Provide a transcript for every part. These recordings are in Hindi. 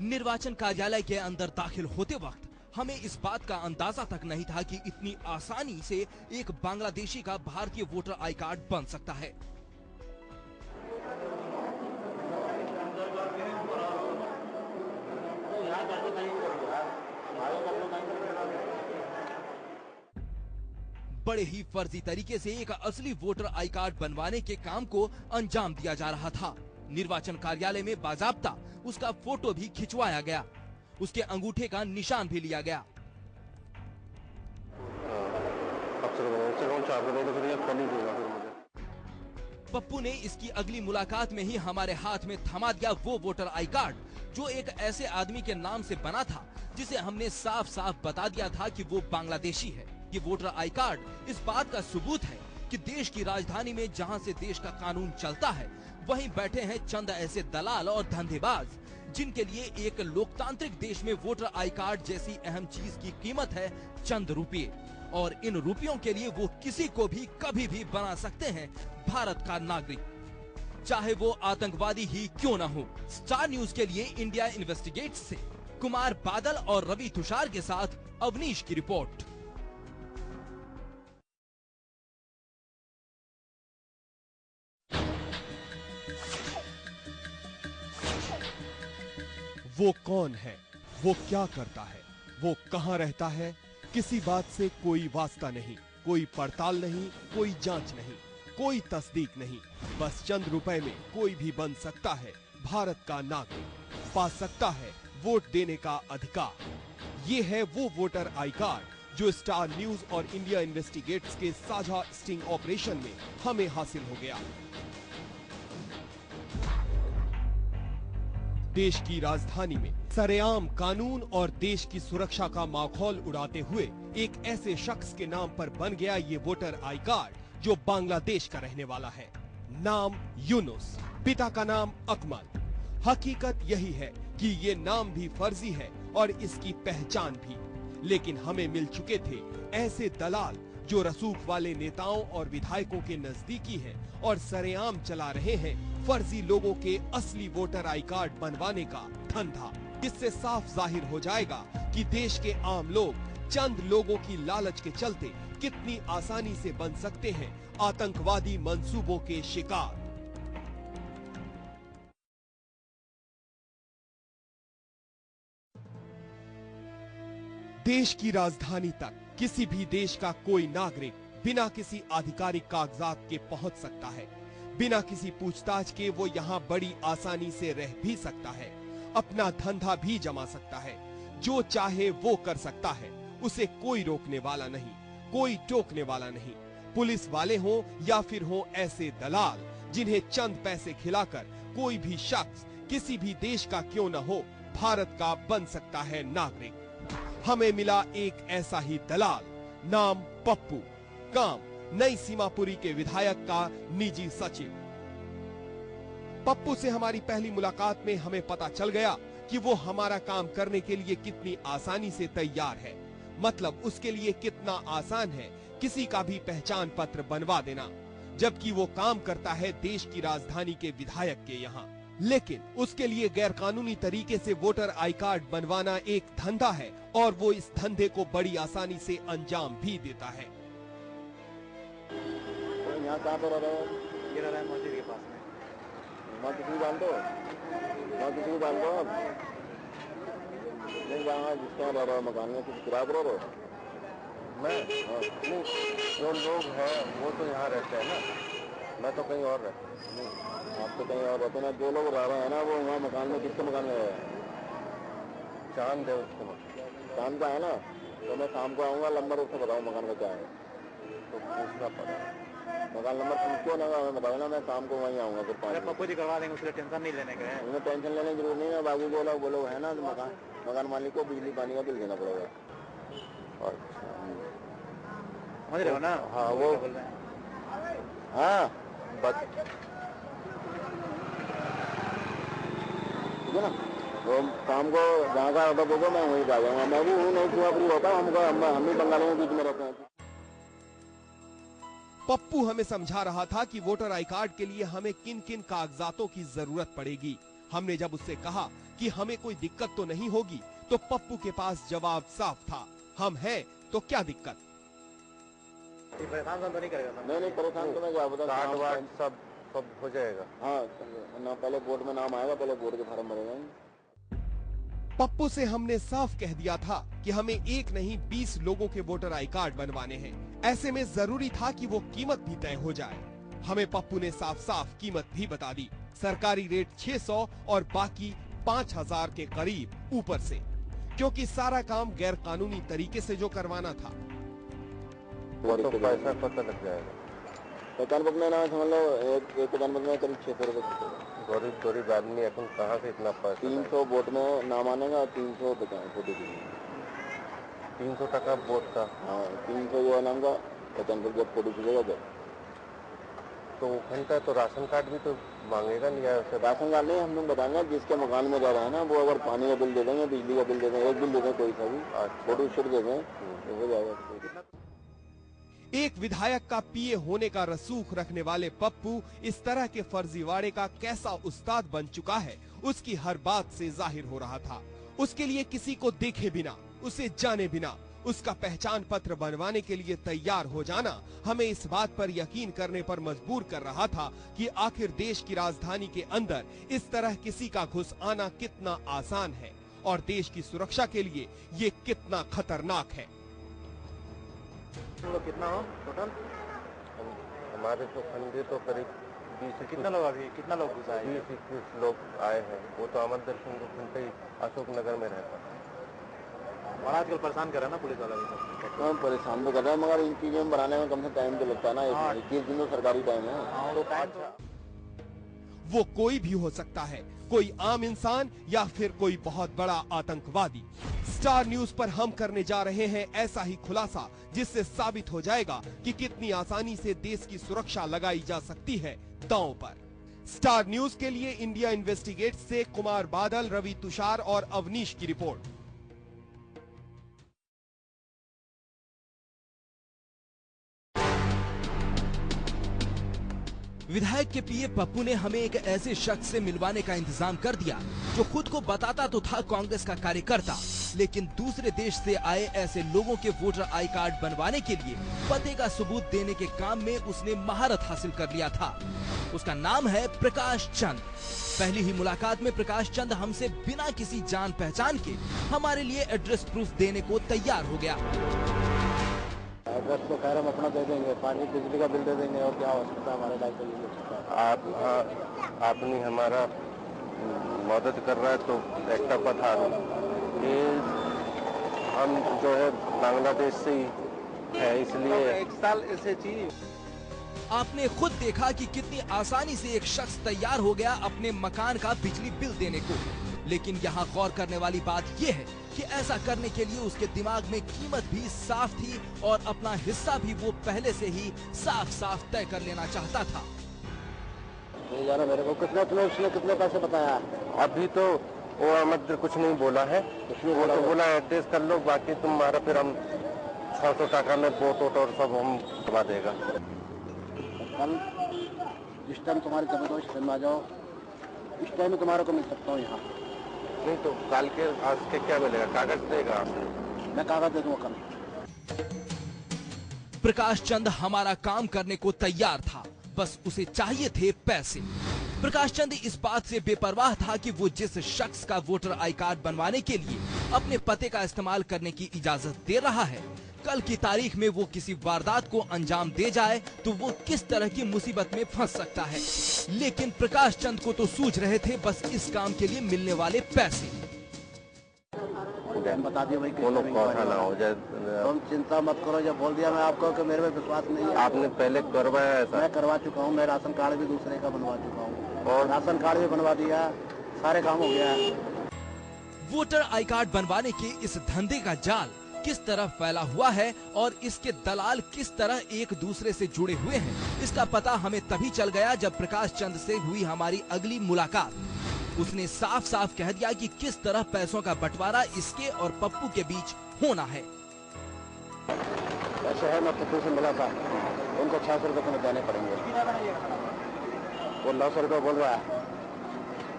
निर्वाचन कार्यालय के अंदर दाखिल होते वक्त हमें इस बात का अंदाजा तक नहीं था कि इतनी आसानी से एक बांग्लादेशी का भारतीय वोटर आई कार्ड बन सकता है। बड़े ही फर्जी तरीके से एक असली वोटर आई कार्ड बनवाने के काम को अंजाम दिया जा रहा था। निर्वाचन कार्यालय में बाजाब्ता उसका फोटो भी खिंचवाया गया, उसके अंगूठे का निशान भी लिया गया। पप्पू ने इसकी अगली मुलाकात में ही हमारे हाथ में थमा दिया वो वोटर आई कार्ड जो एक ऐसे आदमी के नाम से बना था जिसे हमने साफ साफ बता दिया था कि वो बांग्लादेशी है। ये वोटर आई कार्ड इस बात का सबूत है कि देश की राजधानी में जहां से देश का कानून चलता है वहीं बैठे हैं चंद ऐसे दलाल और धंधेबाज जिनके लिए एक लोकतांत्रिक देश में वोटर आई कार्ड जैसी अहम चीज की कीमत है चंद रुपये, और इन रुपयों के लिए वो किसी को भी कभी भी बना सकते हैं भारत का नागरिक, चाहे वो आतंकवादी ही क्यों न हो। स्टार न्यूज के लिए इंडिया इन्वेस्टिगेट्स से कुमार बादल और रवि तुषार के साथ अवनीश की रिपोर्ट। वो कौन है, वो क्या करता है, वो कहां रहता है, किसी बात से कोई वास्ता नहीं, कोई पड़ताल नहीं, कोई जांच नहीं, कोई तस्दीक नहीं। बस चंद रुपए में कोई भी बन सकता है भारत का नागरिक, पा सकता है वोट देने का अधिकार। ये है वो वोटर आई कार्ड जो स्टार न्यूज और इंडिया इन्वेस्टिगेट्स के साझा स्टिंग ऑपरेशन में हमें हासिल हो गया। देश की राजधानी में सरेआम कानून और देश की सुरक्षा का माहौल उड़ाते हुए एक ऐसे शख्स के नाम पर बन गया ये वोटर आई कार्ड जो बांग्लादेश का रहने वाला है। नाम यूनुस, पिता का नाम अकमल। हकीकत यही है कि ये नाम भी फर्जी है और इसकी पहचान भी, लेकिन हमें मिल चुके थे ऐसे दलाल जो रसूख वाले नेताओं और विधायकों के नजदीकी हैं और सरेआम चला रहे हैं फर्जी लोगों के असली वोटर आई कार्ड बनवाने का धंधा। इससे साफ जाहिर हो जाएगा कि देश के आम लोग चंद लोगों की लालच के चलते कितनी आसानी से बन सकते हैं आतंकवादी मंसूबों के शिकार। देश की राजधानी तक किसी भी देश का कोई नागरिक बिना किसी आधिकारिक कागजात के पहुंच सकता है। बिना किसी पूछताछ के वो यहाँ बड़ी आसानी से रह भी सकता है, अपना धंधा भी जमा सकता है, जो चाहे वो कर सकता है। उसे कोई रोकने वाला नहीं, कोई टोकने वाला नहीं। पुलिस वाले हों या फिर हों ऐसे दलाल जिन्हें चंद पैसे खिलाकर कोई भी शख्स किसी भी देश का क्यों न हो भारत का बन सकता है नागरिक। हमें मिला एक ऐसा ही दलाल, नाम पप्पू, काम नई सीमापुरी के विधायक का निजी सचिव। पप्पू से हमारी पहली मुलाकात में हमें पता चल गया कि वो हमारा काम करने के लिए कितनी आसानी से तैयार है। मतलब उसके लिए कितना आसान है किसी का भी पहचान पत्र बनवा देना, जबकि वो काम करता है देश की राजधानी के विधायक के यहाँ। लेकिन उसके लिए गैरकानूनी तरीके से वोटर आई कार्ड बनवाना एक धंधा है और वो इस धंधे को बड़ी आसानी से अंजाम भी देता है। यहाँ कहाँ पर रह रहे हो? ये रह रहा है मस्जिद के पास में। मस्जिद भी बांध दो, मस्जिद भी बांध दो। नहीं जहाँ जिसका रह रहा है मकान में कुछ किराया करो। मैं नहीं, जो लोग हैं वो तो यहाँ रहते हैं ना, मैं तो कहीं और रहता हूँ। आप तो कहीं और रहते हैं ना, जो लोग रह रहे हैं ना वो वहाँ मकान में, किसके मकान में रह रहे हैं? चांद है उसके मकान, चांद का है ना, तो मैं शाम को आऊँगा, नंबर उससे बताऊँ मकान का क्या है तो पूछना पड़ेगा। मकान नंबर पूछो ना, मैं बता देना, मैं शाम को वहीं आऊँगा। फिर पप्पू जी करवा देंगे, उसके टेंशन नहीं लेने के। उन्हें टेंशन लेने की जरूरत नहीं है। बाबू बोलो है ना, मकान मालिक को बिजली पानी का बिल देना पड़ेगा। समझ रहे हो ना? हाँ वो बोल रहे हैं। हाँ बस ठीक है ना, तो शाम को जहाँ का ऑर्डर बोलो मैं वहीं आ जाऊँगा। मैं भी हूँ नहीं हुआ फ्री होता, हम भी बंगालियों के बीच में रहते हैं। पप्पू हमें समझा रहा था कि वोटर आई कार्ड के लिए हमें किन किन कागजातों की जरूरत पड़ेगी। हमने जब उससे कहा कि हमें कोई दिक्कत तो नहीं होगी, तो पप्पू के पास जवाब साफ था, हम हैं तो क्या दिक्कत। परेशान तो नहीं करेगा? नहीं परेशान तो मैं क्या बता, कार्ड वार्ड सब हो जाएगा। हाँ ना, पहले बोर्ड में नाम आएगा, पहले बोर्ड के फार्म भरे जाएंगे। पप्पू से हमने साफ कह दिया था कि हमें एक नहीं 20 लोगों के वोटर आई कार्ड बनवाने हैं। ऐसे में जरूरी था कि वो कीमत भी तय हो जाए। हमें पप्पू ने साफ साफ कीमत भी बता दी। सरकारी रेट 600 और बाकी 5000 के करीब ऊपर से, क्योंकि सारा काम गैर कानूनी तरीके से जो करवाना था। वो तो पैसा पता लग जाएगा। पहचान पत्र ना समझ लो, एक पहचान पत्र में करीब 600 रुपए। गरीब आदमी अपन कहाँ से इतना पैसा? 300 वोट में नाम आनेगा, 300 फोटो की 300 टका वोट का। हाँ 300 वो नाम का पहचान पत्र जब फोटो खींचेगा जब। तो घंटा तो राशन कार्ड भी तो मांगेगा नहीं यार? राशन कार्ड नहीं, हम लोग बताएंगे जिसके मकान में रह रहे हैं ना, वो अगर पानी का बिल दे देंगे, बिजली का बिल दे देंगे, एक बिल दे देंगे कोई सा भी, फोटो शूट दे दें तो हो जाएगा। एक विधायक का पीए होने का रसूख रखने वाले पप्पू इस तरह के फर्जीवाड़े का कैसा उस्ताद बन चुका है, उसकी हर बात से जाहिर हो रहा था। उसके लिए किसी को देखे बिना, उसे जाने बिना, उसका पहचान पत्र बनवाने के लिए तैयार हो जाना हमें इस बात पर यकीन करने पर मजबूर कर रहा था कि आखिर देश की राजधानी के अंदर इस तरह किसी का घुस आना कितना आसान है और देश की सुरक्षा के लिए ये कितना खतरनाक है। लोग कितना हो टोटल? हमारे तो फंडे तो करीब 20। कितना लोग अभी, कितना लोग घुसा है? 20-21 लोग आए हैं। वो तो अमर दर्शन घंटे अशोक नगर में रहता है। बड़ा आजकल परेशान कर रहा है ना पुलिस वाला भी सब। हाँ परेशान तो कर रहा है, मगर इन चीजें बनाने में कम से टाइम तो लगता है ना। 21 दिन तो सरकारी टाइम है। तो वो कोई भी हो सकता है, कोई आम इंसान या फिर कोई बहुत बड़ा आतंकवादी। स्टार न्यूज पर हम करने जा रहे हैं ऐसा ही खुलासा जिससे साबित हो जाएगा कि कितनी आसानी से देश की सुरक्षा लगाई जा सकती है दांव पर। स्टार न्यूज के लिए इंडिया इन्वेस्टिगेट से कुमार बादल, रवि तुषार और अवनीश की रिपोर्ट। विधायक के पीए पप्पू ने हमें एक ऐसे शख्स से मिलवाने का इंतजाम कर दिया जो खुद को बताता तो था कांग्रेस का कार्यकर्ता, लेकिन दूसरे देश से आए ऐसे लोगों के वोटर आई कार्ड बनवाने के लिए पते का सबूत देने के काम में उसने महारत हासिल कर लिया था। उसका नाम है प्रकाश चंद। पहली ही मुलाकात में प्रकाश चंद हमसे बिना किसी जान पहचान के हमारे लिए एड्रेस प्रूफ देने को तैयार हो गया। एड्रेस तो खैर हम अपना दे देंगे, पानी बिजली का बिल दे देंगे, और क्या हो सकता है हमारे लाइफ के लिए। आपने हमारा मदद कर रहा है तो एक बता ये हम जो है बांग्लादेश से ही है, इसलिए 1 साल ऐसे चीज। आपने खुद देखा कि कितनी आसानी से एक शख्स तैयार हो गया अपने मकान का बिजली बिल देने को, लेकिन यहाँ गौर करने वाली बात ये है कि ऐसा करने के लिए उसके दिमाग में कीमत भी साफ थी और अपना हिस्सा भी वो पहले से ही साफ साफ तय कर लेना चाहता था। मेरे को कितने पैसे बताया? अभी तो वो अहमद कुछ नहीं बोला है, वो तो बोला एड्रेस कर लो, बाकी तुम्हारा फिर हम 600 टका में वोट और सब हम करवा देगा। कल जिस टाइम तुम्हारी जरूरत हो इस टाइम आ जाओ, इस टाइम में तुम्हारे को मिल सकता हूँ यहाँ। नहीं तो कल के आज के क्या मिलेगा? कागज देगा? मैं कागज दे दूंगा कल। प्रकाश चंद हमारा काम करने को तैयार था, बस उसे चाहिए थे पैसे। प्रकाश चंद इस बात से बेपरवाह था कि वो जिस शख्स का वोटर आई कार्ड बनवाने के लिए अपने पते का इस्तेमाल करने की इजाजत दे रहा है, कल की तारीख में वो किसी वारदात को अंजाम दे जाए तो वो किस तरह की मुसीबत में फंस सकता है। लेकिन प्रकाश चंद को तो सूझ रहे थे बस इस काम के लिए मिलने वाले पैसे। बता दिया भाई, ना हो जाए, तुम चिंता मत करो। जब बोल दिया मैं आपको कि मेरे में विश्वास नहीं है। आपने पहले करवाया ऐसा? मैं करवा चुका हूँ, मैं राशन कार्ड भी दूसरे का बनवा चुका हूँ और राशन कार्ड भी बनवा दिया, सारे काम हो गया। वोटर आई कार्ड बनवाने के इस धंधे का जाल किस तरह फैला हुआ है और इसके दलाल किस तरह एक दूसरे से जुड़े हुए हैं, इसका पता हमें तभी चल गया जब प्रकाश चंद से हुई हमारी अगली मुलाकात। उसने साफ साफ कह दिया कि किस तरह पैसों का बंटवारा इसके और पप्पू के बीच होना है। ऐसे है, मैं पप्पू से मिला था, उनको 600 रुपए तो देने पड़ेंगे। वो 900 रुपए बोल रहा है।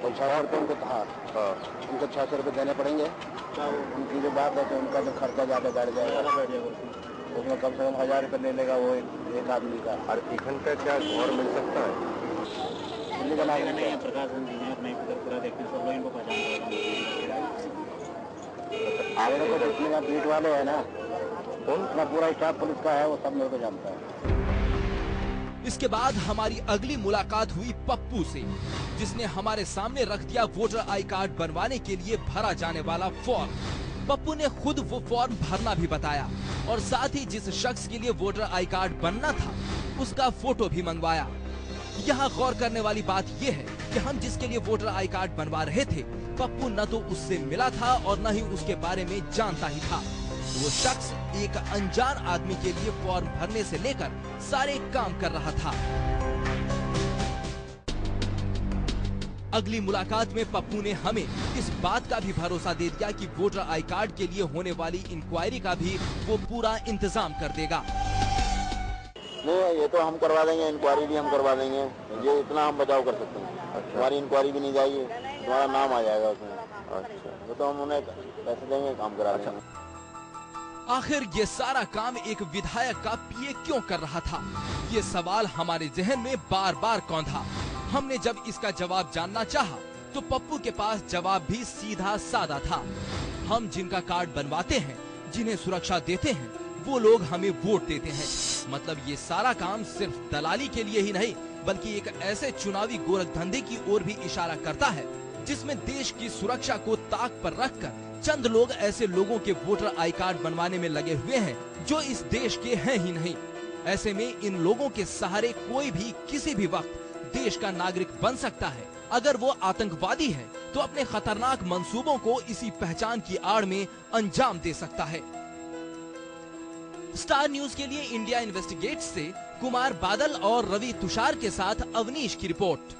तो 600 रुपये उनको था, उनको 600 रुपये देने पड़ेंगे। उनकी जो बात है तो उनका जो खर्चा ज़्यादा बढ़ जाएगा, उसमें कम से कम 1000 रुपये ले लेगा वो एक आदमी का। और टिफिन का क्या और मिल सकता है? दिल्ली का नागरिक नहीं है, प्रकाश पूरा देखते हैं, सब लोग इनको आगे तो जितने का बीट वाले है ना, उतना पूरा स्टाफ पुलिस का है, वो सब मेरे को जानता है। इसके बाद हमारी अगली मुलाकात हुई पप्पू से, जिसने हमारे सामने रख दिया वोटर आई कार्ड बनवाने के लिए भरा जाने वाला फॉर्म। पप्पू ने खुद वो फॉर्म भरना भी बताया और साथ ही जिस शख्स के लिए वोटर आई कार्ड बनना था उसका फोटो भी मंगवाया। यहाँ गौर करने वाली बात ये है कि हम जिसके लिए वोटर आई कार्ड बनवा रहे थे, पप्पू न तो उससे मिला था और न ही उसके बारे में जानता ही था। वो शख्स एक अनजान आदमी के लिए फॉर्म भरने से लेकर सारे काम कर रहा था। अगली मुलाकात में पप्पू ने हमें इस बात का भी भरोसा दे दिया कि वोटर आई कार्ड के लिए होने वाली इंक्वायरी का भी वो पूरा इंतजाम कर देगा। नहीं, ये तो हम करवा देंगे, इंक्वायरी भी हम करवा देंगे, ये इतना हम बचाव कर सकते हैं। अच्छा। हमारी इंक्वायरी भी नहीं जाएगी, तुम्हारा नाम आ जाएगा उसमें। अच्छा, वो तो हम उन्हें पैसे देंगे, काम करा देंगे। आखिर ये सारा काम एक विधायक का पीए क्यों कर रहा था? ये सवाल हमारे जहन में बार बार कौंधा। हमने जब इसका जवाब जानना चाहा, तो पप्पू के पास जवाब भी सीधा साधा था। हम जिनका कार्ड बनवाते हैं, जिन्हें सुरक्षा देते हैं, वो लोग हमें वोट देते हैं। मतलब ये सारा काम सिर्फ दलाली के लिए ही नहीं, बल्कि एक ऐसे चुनावी गोरखधंधे की ओर भी इशारा करता है, जिसमें देश की सुरक्षा को ताक पर रखकर चंद लोग ऐसे लोगों के वोटर आई कार्ड बनवाने में लगे हुए हैं जो इस देश के हैं ही नहीं। ऐसे में इन लोगों के सहारे कोई भी किसी भी वक्त देश का नागरिक बन सकता है। अगर वो आतंकवादी है तो अपने खतरनाक मंसूबों को इसी पहचान की आड़ में अंजाम दे सकता है। स्टार न्यूज के लिए इंडिया इन्वेस्टिगेट्स से कुमार बादल और रवि तुषार के साथ अवनीश की रिपोर्ट।